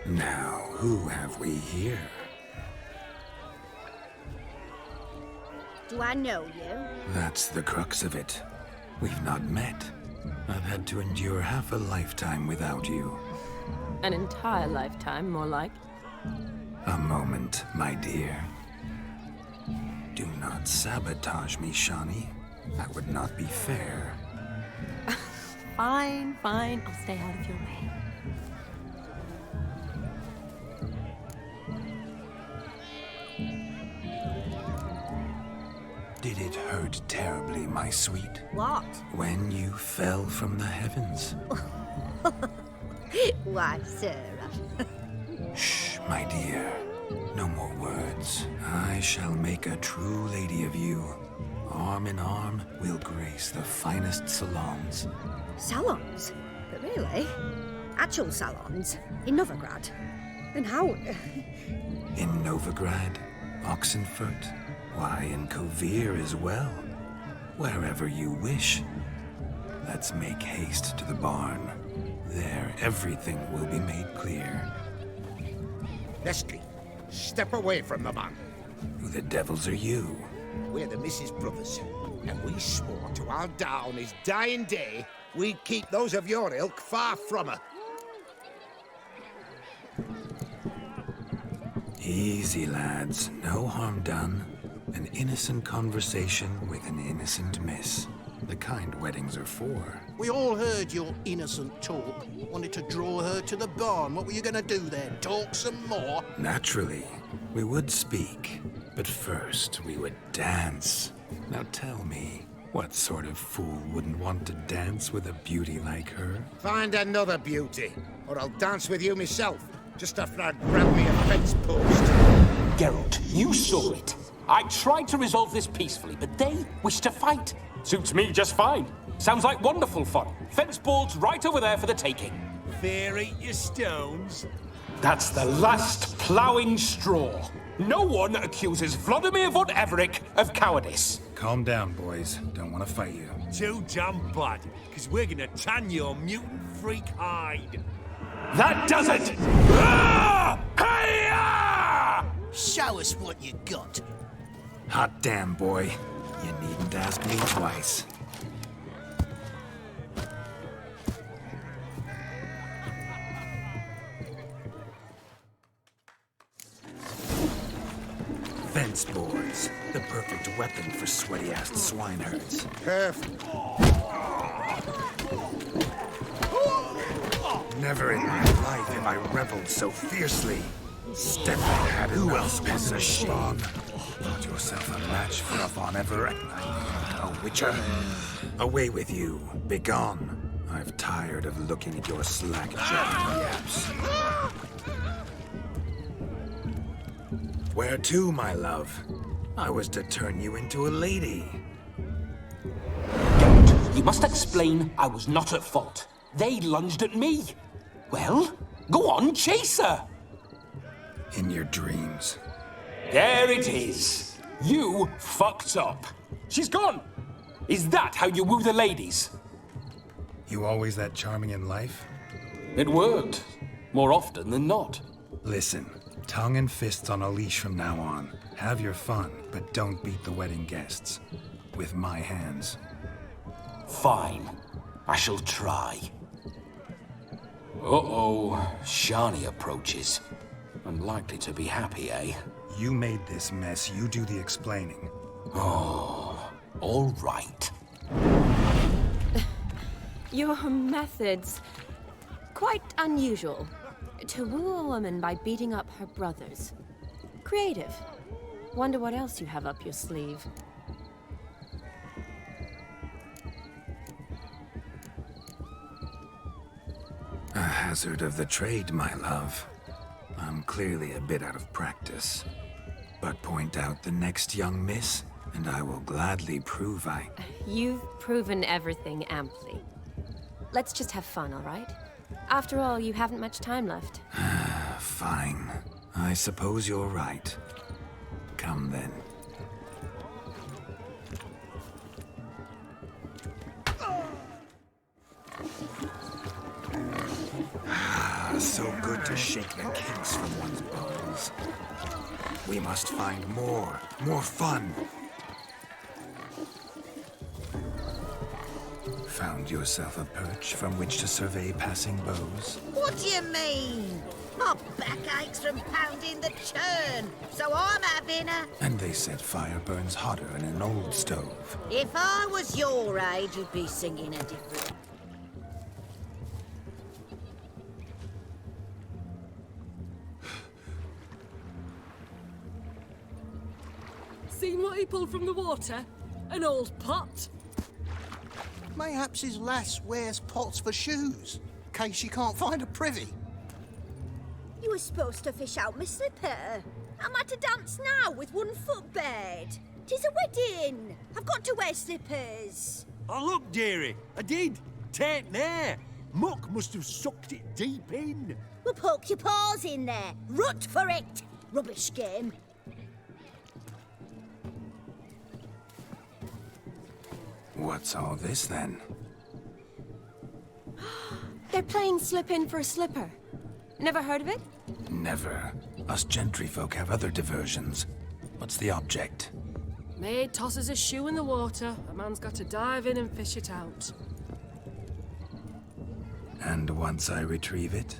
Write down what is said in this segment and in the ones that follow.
Now, who have we here? Do I know you? That's the crux of it. We've not met. I've had to endure half a lifetime without you. An entire lifetime, more like. A moment, my dear. Do not sabotage me, Shani. That would not be fair. Fine, fine. I'll stay out of your way. Did it hurt terribly, my sweet? What? When you fell from the heavens? Why, Sarah. Shh, my dear. No more words. I shall make a true lady of you. Arm in arm, we'll grace the finest salons. Salons? But really? Actual salons? In Novigrad? And how? In Novigrad, Oxenfurt, why, in Kovir as well. Wherever you wish. Let's make haste to the barn. There, everything will be made clear. Leslie, step away from the man. Who the devils are you? We're the Mrs. Brothers, and we swore to our Dow on his dying day we'd keep those of your ilk far from her. Easy, lads. No harm done. An innocent conversation with an innocent miss. The kind weddings are for. We all heard your innocent talk. Wanted to draw her to the barn. What were you gonna do then? Talk some more? Naturally, we would speak. But first, we would dance. Now tell me, what sort of fool wouldn't want to dance with a beauty like her? Find another beauty, or I'll dance with you myself, just after I grab me a fence post. Geralt, you saw it. I tried to resolve this peacefully, but they wish to fight. Suits me just fine. Sounds like wonderful fun. Fence boards right over there for the taking. Fear eat your stones. That's the last ploughing straw. No one accuses Vladimir von Everec of cowardice. Calm down, boys. Don't want to fight you. Too damn bad, because we're gonna tan your mutant freak hide. That does it! Ah! Hi-ya! Show us what you got. Hot damn, boy. You needn't ask me twice. Fence boards. The perfect weapon for sweaty-assed swineherds. Perfect. Never in my life have I reveled so fiercely. Step ahead. Who else wants a spawn? Thought yourself a match for a von Everec. A witcher. Away with you. Begone. I've tired of looking at your slack-jawed yaps. Where to, my love? I was to turn you into a lady. Geralt, you must explain I was not at fault. They lunged at me. Well, go on, chase her. In your dreams. There it is. You fucked up. She's gone. Is that how you woo the ladies? You always that charming in life? It worked. More often than not. Listen, tongue and fists on a leash from now on. Have your fun, but don't beat the wedding guests. With my hands. Fine. I shall try. Uh-oh. Shani approaches. Unlikely to be happy, eh? You made this mess, you do the explaining. Oh, all right. Your methods... quite unusual. To woo a woman by beating up her brothers. Creative. Wonder what else you have up your sleeve. A hazard of the trade, my love. I'm clearly a bit out of practice. But point out the next young miss, and I will gladly prove I... You've proven everything amply. Let's just have fun, all right? After all, you haven't much time left. Fine. I suppose you're right. Come then. So good to shake the kinks from one's bones. We must find more fun. Found yourself a perch from which to survey passing bows? What do you mean? My back aches from pounding the churn, so I'm having a... And they said fire burns hotter in an old stove. If I was your age, you'd be singing a different... Seen what he pulled from the water? An old pot? Mayhaps his lass wears pots for shoes, in case she can't find a privy. You were supposed to fish out my slipper. I'm at a dance now with one foot bed. 'Tis a wedding. I've got to wear slippers. Oh, look, dearie, I did. Tain't there. Muck must have sucked it deep in. Well, poke your paws in there. Rut for it. Rubbish game. What's all this, then? They're playing slip in for a slipper. Never heard of it? Never. Us gentry folk have other diversions. What's the object? Maid tosses a shoe in the water. A man's got to dive in and fish it out. And once I retrieve it?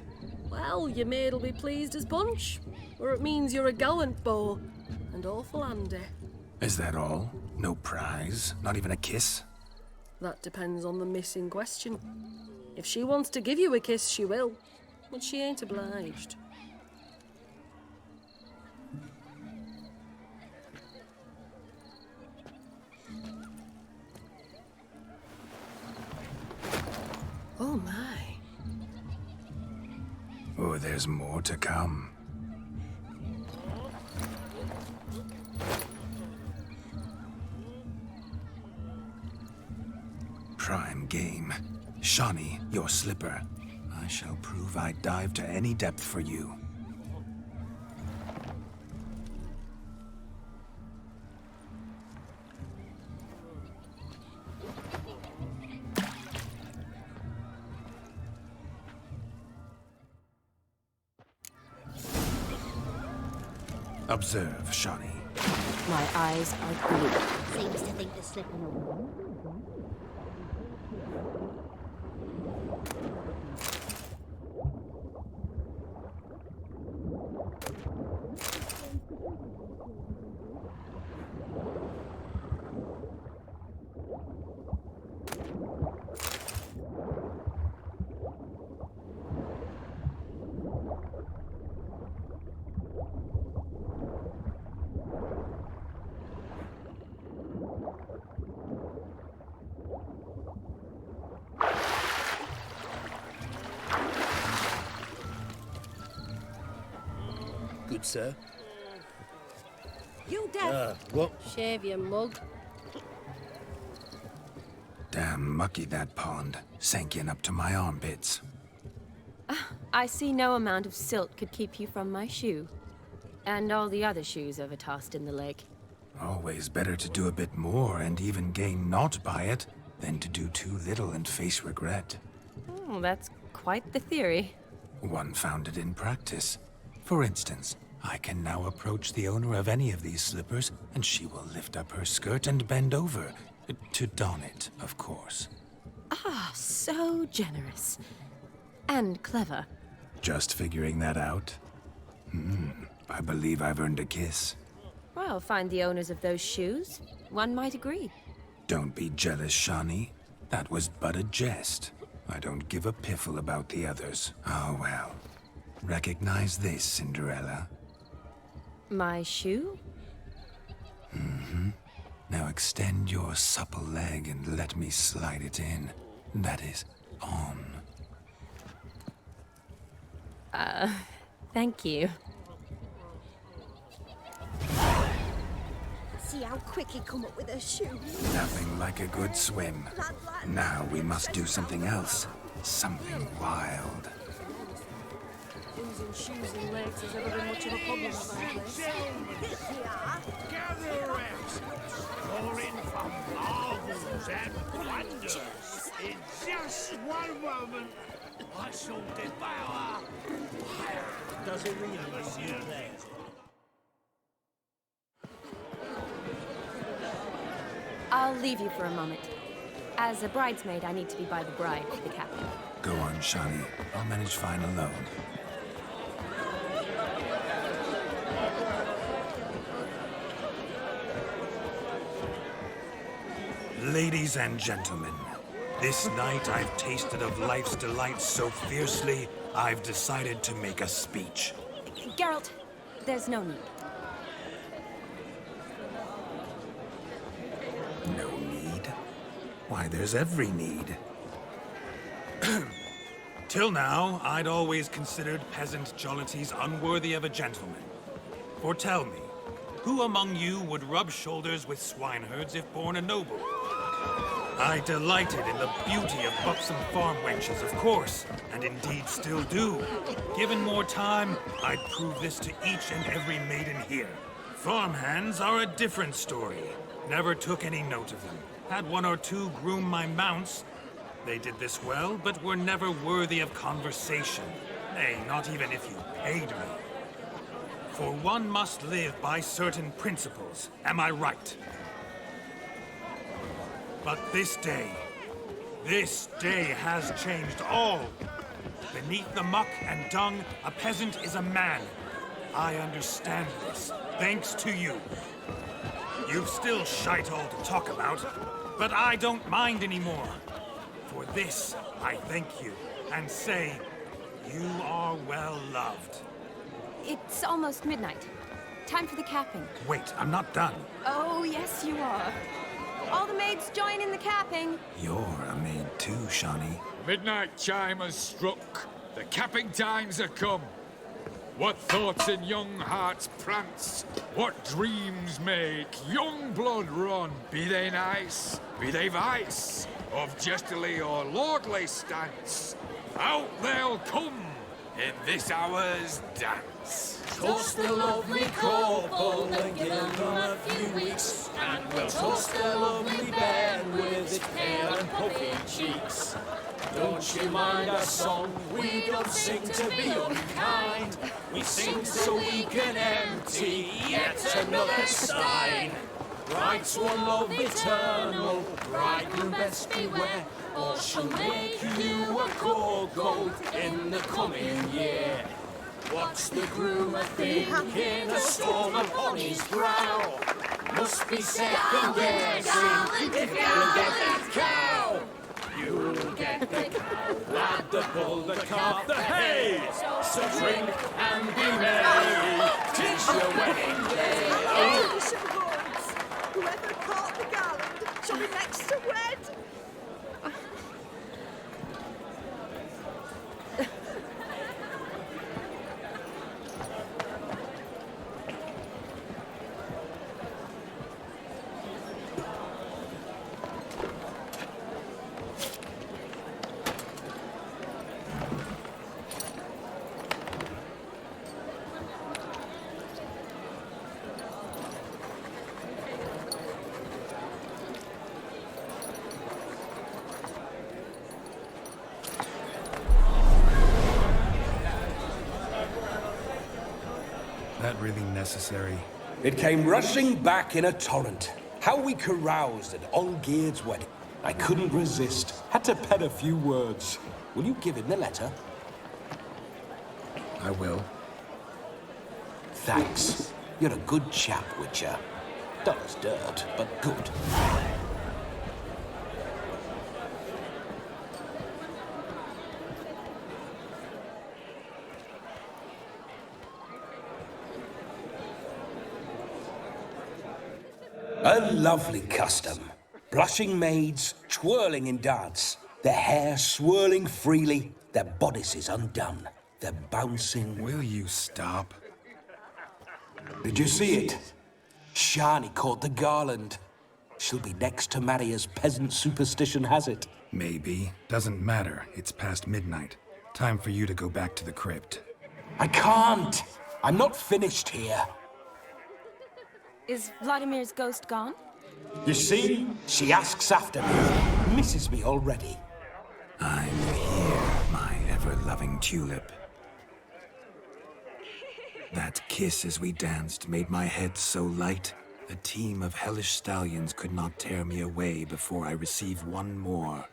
Well, your maid'll be pleased as punch. Or it means you're a gallant beau. And awful handy. Is that all? No prize? Not even a kiss? That depends on the miss in question. If she wants to give you a kiss, she will. But she ain't obliged. Oh my. Oh, there's more to come. Prime game. Shawnee, your slipper. I shall prove I'd dive to any depth for you. Observe, Shawnee. My eyes are blue. Seems to think the slipper will. Good, sir. You deaf? What? Shave your mug. Damn mucky, that pond. Sank in up to my armpits. I see no amount of silt could keep you from my shoe. And all the other shoes overtossed in the lake. Always better to do a bit more and even gain naught by it than to do too little and face regret. Oh, that's quite the theory. One founded in practice. For instance, I can now approach the owner of any of these slippers, and she will lift up her skirt and bend over. To don it, of course. Ah, so generous. And clever. Just figuring that out? I believe I've earned a kiss. Well, find the owners of those shoes. One might agree. Don't be jealous, Shawnee. That was but a jest. I don't give a piffle about the others. Oh, well. Recognize this, Cinderella. My shoe? Now extend your supple leg and let me slide it in. That is, on. Thank you. See how quick he come up with a shoe. Nothing like a good swim. Now we must do something else. Something wild. Losing shoes and legs has never been much of a problem at my place. Gather around. Pouring from marvels and wonders. In just one moment, I shall devour I'll leave you for a moment. As a bridesmaid, I need to be by the bride for the captain. Go on, Shani. I'll manage fine alone. Ladies and gentlemen, this night I've tasted of life's delights so fiercely, I've decided to make a speech. Geralt, there's no need. No need? Why, there's every need. Till now, I'd always considered peasant jollities unworthy of a gentleman. For tell me, who among you would rub shoulders with swineherds if born a noble? I delighted in the beauty of buxom farm wenches, of course, and indeed still do. Given more time, I'd prove this to each and every maiden here. Farmhands are a different story. Never took any note of them. Had one or two groom my mounts. They did this well, but were never worthy of conversation. Nay, not even if you paid me. For one must live by certain principles, am I right? But this day has changed all. Beneath the muck and dung, a peasant is a man. I understand this, thanks to you. You've still shite all to talk about, but I don't mind anymore. For this, I thank you, and say, you are well loved. It's almost midnight. Time for the capping. Wait, I'm not done. Oh, yes, you are. All the maids join in the capping. You're a maid too, Shani. Midnight chime has struck. The capping times are come. What thoughts in young hearts prance? What dreams make young blood run? Be they nice, be they vice, of jestily or lordly stance, out they'll come in this hour's dance. Toast the lovely couple and give them a few weeks, and we'll toast the lovely bed with its pale and puffy cheeks. Don't you mind our song? We don't sing to be unkind. We sing so we can empty yet another stein. Bride's one love eternal, bridegroom best beware, or she'll make you a cold gold in the coming year. What's the groom a-thinking? A storm upon his brow. Must be second guessing if you'll get that cow. You'll get the cow, lad, the bull, the calf, the hay. So drink and be merry, 'tis your wedding day. Whoever caught the garland shall be next to wed. That really necessary? It came rushing back in a torrent. How we caroused at Olgierd's wedding. I couldn't resist. Had to pen a few words. Will you give him the letter? I will. Thanks. You're a good chap, Witcher. Dull as dirt, but good. A lovely custom. Blushing maids, twirling in dance. Their hair swirling freely, their bodices undone. They're bouncing. Will you stop? Did you see it? Shani caught the garland. She'll be next to marry as peasant superstition has it. Maybe. Doesn't matter. It's past midnight. Time for you to go back to the crypt. I can't. I'm not finished here. Is Vladimir's ghost gone? You see? She asks after me. Misses me already. I'm here, my ever-loving tulip. That kiss as we danced made my head so light. A team of hellish stallions could not tear me away before I receive one more.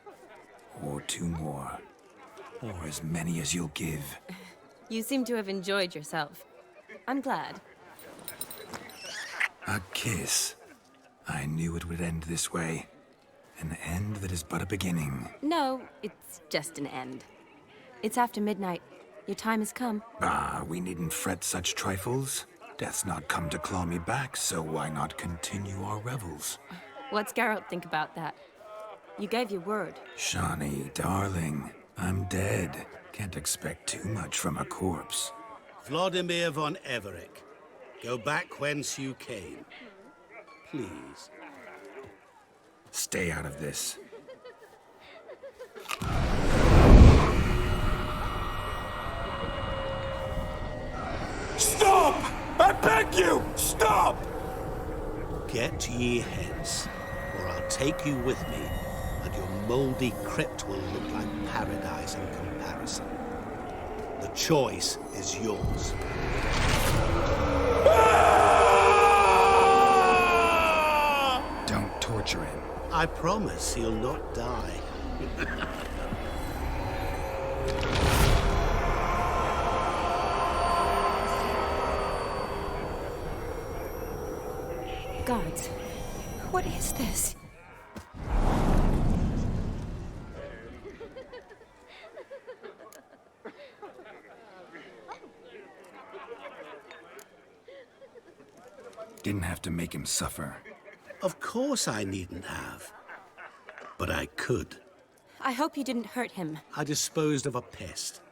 Or two more. Or as many as you'll give. You seem to have enjoyed yourself. I'm glad. A kiss. I knew it would end this way. An end that is but a beginning. No, it's just an end. It's after midnight. Your time has come. Ah, we needn't fret such trifles. Death's not come to claw me back, so why not continue our revels? What's Geralt think about that? You gave your word. Shawnee, darling, I'm dead. Can't expect too much from a corpse. Vladimir von Everec, go back whence you came. Please. Stay out of this. Stop! I beg you! Stop! Get ye hence, or I'll take you with me, and your mouldy crypt will look like paradise in comparison. The choice is yours. Don't torture him. I promise he'll not die. Gods, what is this? Didn't have to make him suffer. Of course I needn't have. But I could. I hope you didn't hurt him. I disposed of a pest.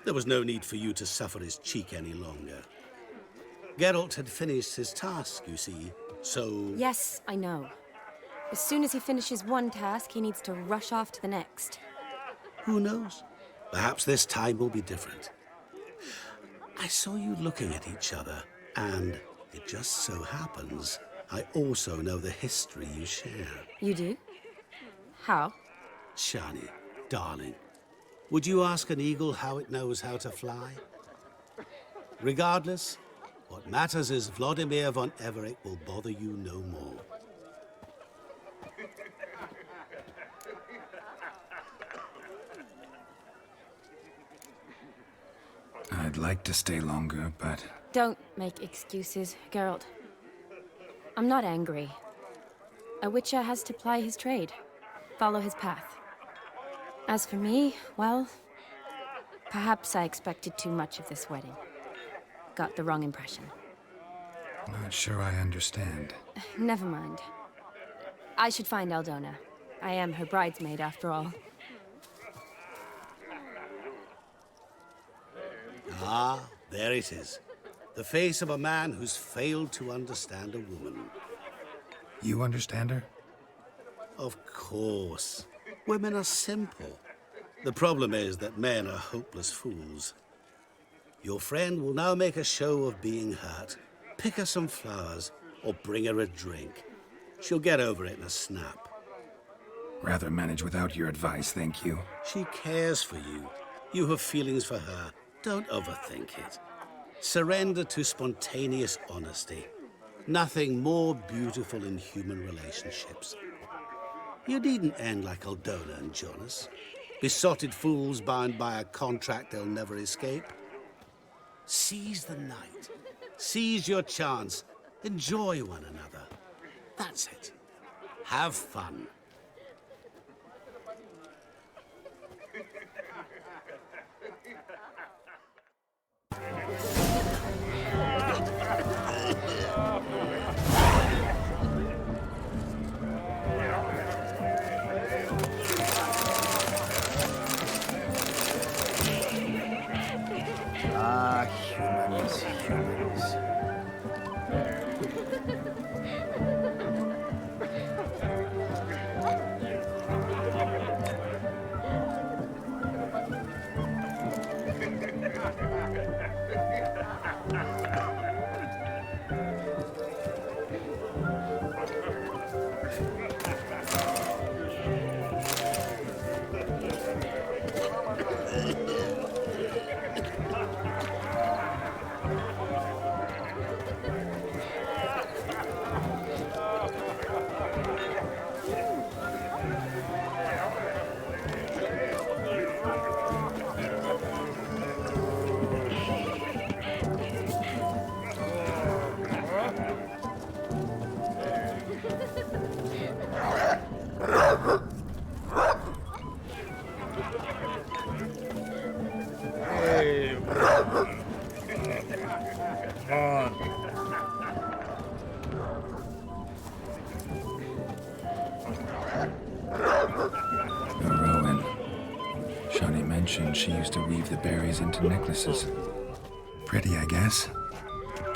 There was no need for you to suffer his cheek any longer. Geralt had finished his task, you see, so... Yes, I know. As soon as he finishes one task, he needs to rush off to the next. Who knows? Perhaps this time will be different. I saw you looking at each other, and it just so happens I also know the history you share. You do? How? Shani, darling, would you ask an eagle how it knows how to fly? Regardless, what matters is Vladimir von Everec will bother you no more. I'd like to stay longer, but... Don't make excuses, Geralt. I'm not angry. A witcher has to ply his trade, follow his path. As for me, well, perhaps I expected too much of this wedding. Got the wrong impression. Not sure I understand. Never mind. I should find Aldona. I am her bridesmaid, after all. Ah, there it is. The face of a man who's failed to understand a woman. You understand her? Of course. Women are simple. The problem is that men are hopeless fools. Your friend will now make a show of being hurt, pick her some flowers, or bring her a drink. She'll get over it in a snap. Rather manage without your advice, thank you. She cares for you. You have feelings for her. Don't overthink it. Surrender to spontaneous honesty. Nothing more beautiful in human relationships. You needn't end like Aldona and Jonas. Besotted fools bound by a contract they'll never escape. Seize the night. Seize your chance. Enjoy one another. That's it. Have fun. Ah, humans, humans. Rowan. Shani mentioned she used to weave the berries into necklaces. Pretty, I guess.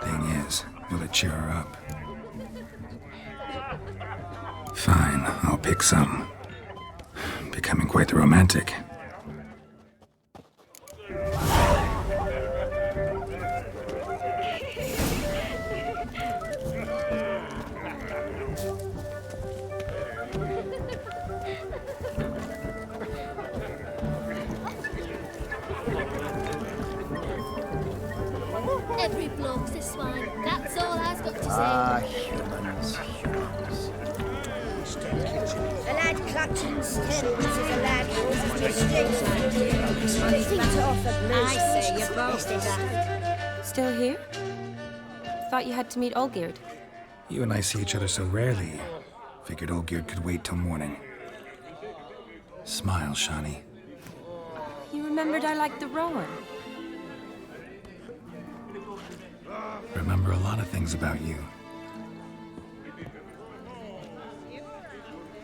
Thing is, will it cheer her up? Fine, I'll pick some. Becoming quite the romantic. Every bloke's a swine. That's all I've got to say. Humans. A lad clutching stems is a lad who's mistakes. Feet off a blue. I say you're both Still here? Thought you had to meet Olgierd. You and I see each other so rarely. Figured Olgierd could wait till morning. Smile, Shani. You remembered I liked the Rowan. Remember a lot of things about you.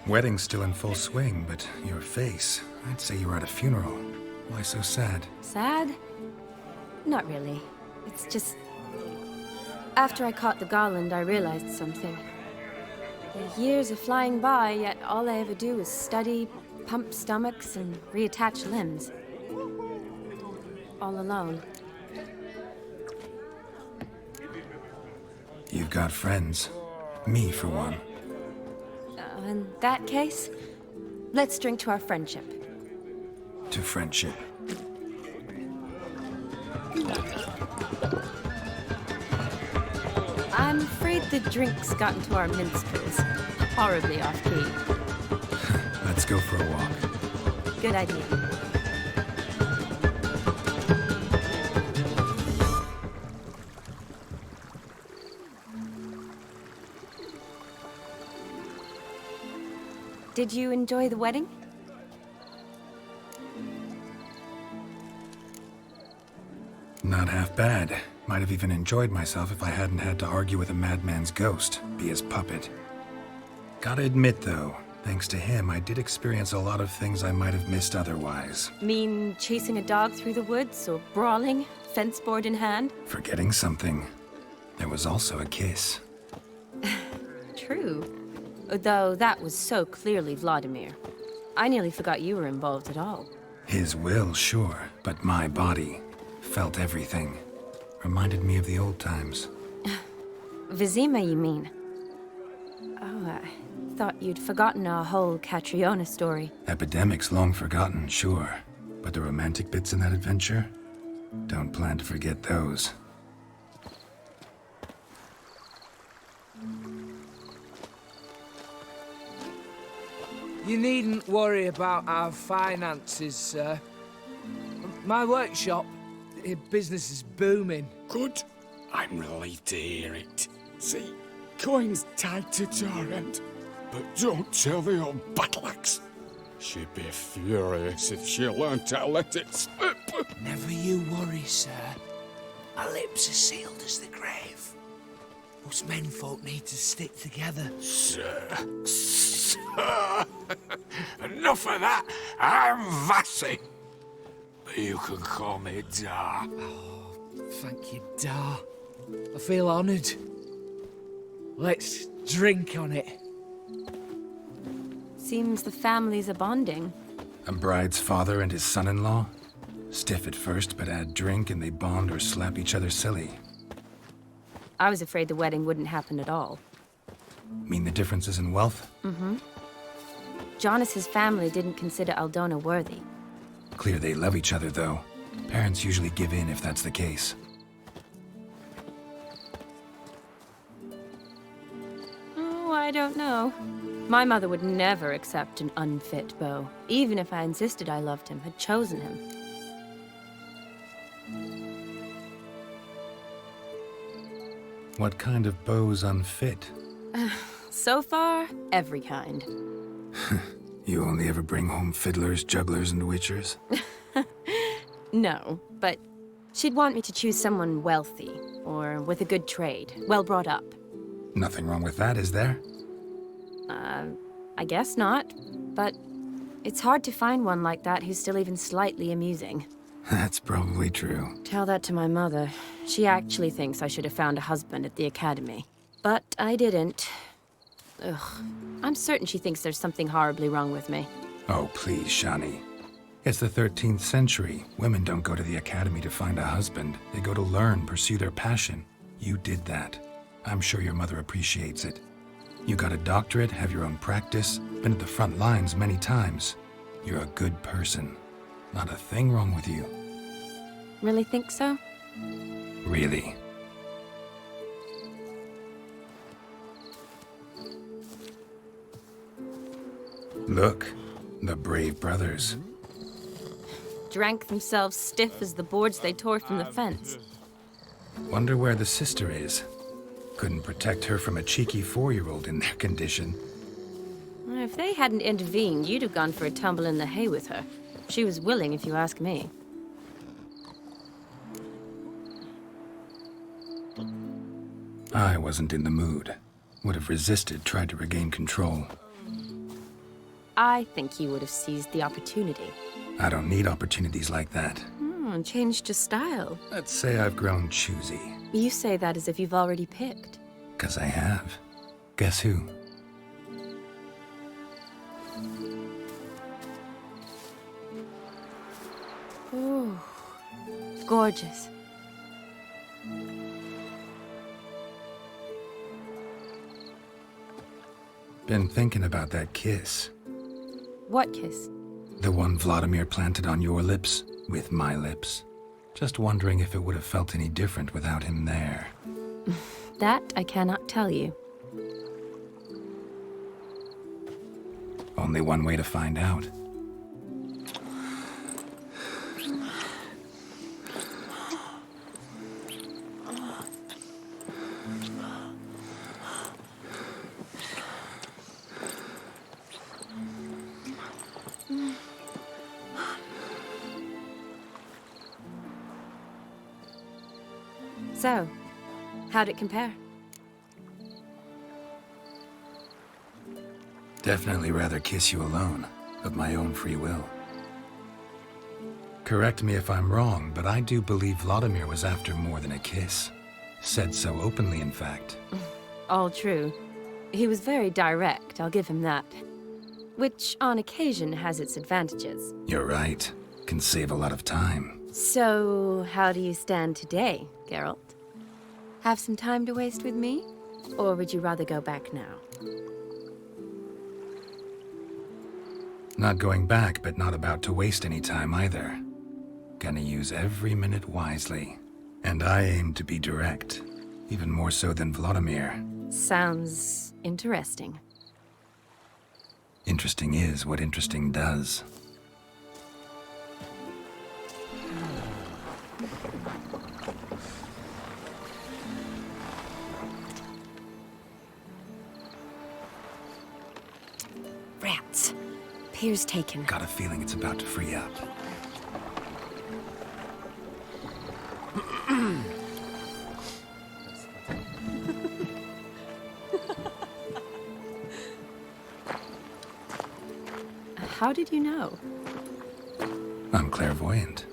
Wedding's still in full swing, but your face, I'd say you were at a funeral. Why so sad? Sad? Not really. It's just... After I caught the garland, I realized something. The years are flying by, yet all I ever do is study, pump stomachs, and reattach limbs. All alone. You've got friends. Me, for one. In that case, let's drink to our friendship. To friendship. I'm afraid the drinks got into our minstrels. Horribly off-key. Let's go for a walk. Good idea. Did you enjoy the wedding? Not half bad. Might have even enjoyed myself if I hadn't had to argue with a madman's ghost, be his puppet. Gotta admit, though, thanks to him, I did experience a lot of things I might have missed otherwise. Mean chasing a dog through the woods, or brawling, fence board in hand? Forgetting something. There was also a kiss. True. Though that was so clearly Vladimir. I nearly forgot you were involved at all. His will, sure, but my body felt everything. Reminded me of the old times. Vizima, you mean? Oh, I thought you'd forgotten our whole Catriona story. Epidemics long forgotten, sure. But the romantic bits in that adventure? Don't plan to forget those. You needn't worry about our finances, sir. My workshop, business is booming. Good. I'm relieved to hear it. See, coin's tied to Torrent. But don't tell the old battle-axe. She'd be furious if she learned to let it slip. Never you worry, sir. Our lips are sealed as the grave. Us menfolk need to stick together. Sir. Enough of that. I'm Vassy. But you can call me Dar. Oh, thank you, Dar. I feel honoured. Let's drink on it. Seems the families are bonding. A bride's father and his son-in-law? Stiff at first, but add drink and they bond or slap each other silly. I was afraid the wedding wouldn't happen at all. Mean the differences in wealth? Mm-hmm. Jonas's family didn't consider Aldona worthy. Clear they love each other, though. Parents usually give in if that's the case. Oh, I don't know. My mother would never accept an unfit beau, even if I insisted I loved him, had chosen him. What kind of beau's unfit? So far, every kind. You only ever bring home fiddlers, jugglers, and witchers? No, but She'd want me to choose someone wealthy, or with a good trade, well brought up. Nothing wrong with that, is there? I guess not, but it's hard to find one like that who's still even slightly amusing. That's probably true. Tell that to my mother. She actually thinks I should have found a husband at the academy. But I didn't. Ugh. I'm certain she thinks there's something horribly wrong with me. Oh, please, Shani. It's the 13th century. Women don't go to the academy to find a husband. They go to learn, pursue their passion. You did that. I'm sure your mother appreciates it. You got a doctorate, have your own practice, been at the front lines many times. You're a good person. Not a thing wrong with you. Really think so? Really. Look, the brave brothers. Drank themselves stiff as the boards they tore from the fence. Wonder where the sister is. Couldn't protect her from a cheeky 4-year-old in their condition. If they hadn't intervened, you'd have gone for a tumble in the hay with her. She was willing, if you ask me. I wasn't in the mood. Would have resisted, tried to regain control. I think you would have seized the opportunity. I don't need opportunities like that. Changed your style. Let's say I've grown choosy. You say that as if you've already picked. 'Cause I have. Guess who? Ooh, gorgeous. Been thinking about that kiss. What kiss? The one Vladimir planted on your lips, with my lips. Just wondering if it would have felt any different without him there. That I cannot tell you. Only one way to find out. So, how'd it compare? Definitely rather kiss you alone, of my own free will. Correct me if I'm wrong, but I do believe Vladimir was after more than a kiss. Said so openly, in fact. All true. He was very direct, I'll give him that. Which, on occasion, has its advantages. You're right. Can save a lot of time. So, how do you stand today, Geralt? Have some time to waste with me? Or would you rather go back now? Not going back, but not about to waste any time either. Gonna use every minute wisely. And I aim to be direct. Even more so than Vladimir. Sounds interesting. Interesting is what interesting does. Rats. Pier's taken. Got a feeling it's about to free up. How did you know? I'm clairvoyant.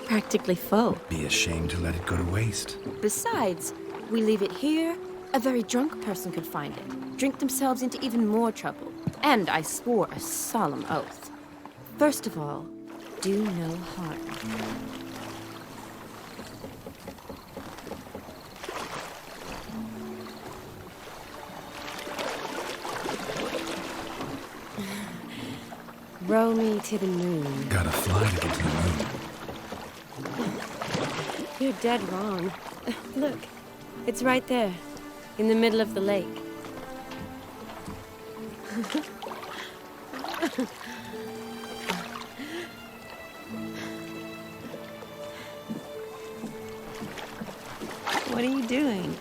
Practically full. Be ashamed to let it go to waste. Besides, we leave it here, a very drunk person could find it, drink themselves into even more trouble. And I swore a solemn oath. First of all, do no harm. Row me to the moon. Gotta fly to get to the moon. You're dead wrong. Look, it's right there, in the middle of the lake. What are you doing?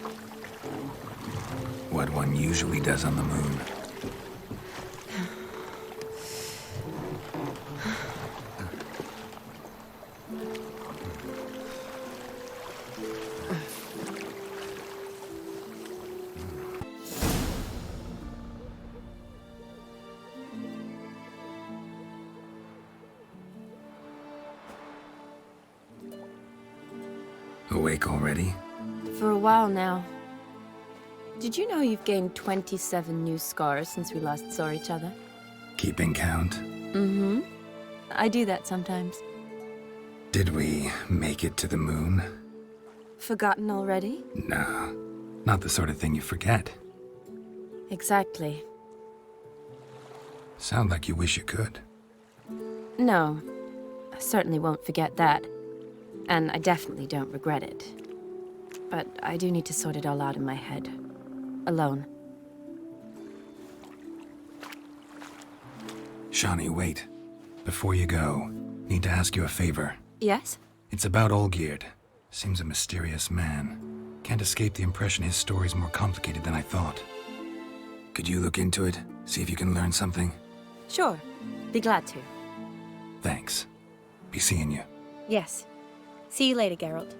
What one usually does on the moon. Awake already? For a while now. Did you know you've gained 27 new scars since we last saw each other? Keeping count? Mm-hmm. I do that sometimes. Did we make it to the moon? Forgotten already? No, not the sort of thing you forget. Exactly. Sound like you wish you could. No, I certainly won't forget that. And I definitely don't regret it. But I do need to sort it all out in my head. Alone. Shani, wait. Before you go, need to ask you a favor. Yes? It's about Olgierd. Seems a mysterious man. Can't escape the impression his story's more complicated than I thought. Could you look into it? See if you can learn something? Sure. Be glad to. Thanks. Be seeing you. Yes. See you later, Geralt.